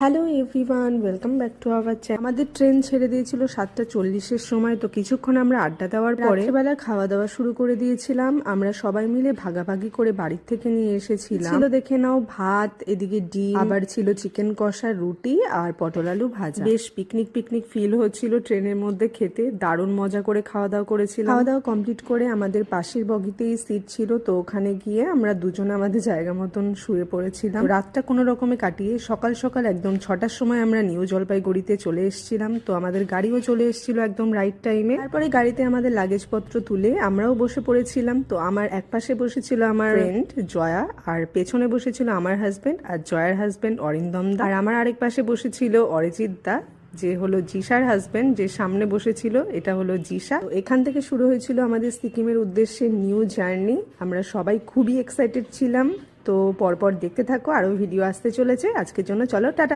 Hello everyone, welcome back to our channel. আমাদের train ছেড়ে দিয়েছিল 7:40-এর সময়। তো কিছুক্ষণ আমরা আড্ডা দেওয়ার পরে রাত্রেবেলা খাওয়া দাওয়া শুরু করে দিয়েছিলাম। আমরা সবাই মিলে ভাগাভাগি করে বাড়ির থেকে নিয়ে এসেছিলাম। ছিল দেখে নাও ভাত, এদিকে ডিম, আবার ছিল চিকেন কষা, রুটি আর পটল আলু ভাজা। বেশ পিকনিক পিকনিক ফিল হচ্ছিল ট্রেনের মধ্যে খেতে। দারুণ মজা করে খাওয়া দাওয়া করেছিলাম। খাওয়া দাওয়া কমপ্লিট করে আমাদের পাশের বগিতেই সিট ছিল, তো ওখানে গিয়ে আমরা দুজনে আমাদের জায়গা মতন শুয়ে পড়েছিলাম। রাতটা কোনো রকমে কাটিয়ে সকাল সকাল একদম 6টার সময় আমরা নিউ জলপাইগুড়িতে চলে এসেছিলাম। তো আমাদের গাড়িও চলে এসেছিল একদম রাইট টাইমে। তারপরে গাড়িতে আমাদের লাগেজপত্র তুলে আমরাও বসে পড়েছিলাম। তো আমার এক পাশে বসেছিল আমার ফ্রেন্ড জয়া, আর পেছনে বসেছিল আমার হাজবেন্ড আর জয়ার হাজবেন্ড অরিন্দম দা, আর আমার আরেক পাশে বসেছিল অরিজিৎ দা, যে হলো জিসার হাজবেন্ড। যে সামনে বসেছিল এটা হলো জিসা। তো এখান থেকে শুরু হয়েছিল আমাদের সিকিমের উদ্দেশ্যে নিউ জার্নি। আমরা সবাই খুবই এক্সাইটেড ছিলাম। তো পরপর দেখতে থাকো, আরো ভিডিও আসতে চলেছে। আজকের জন্য চলো টাটা।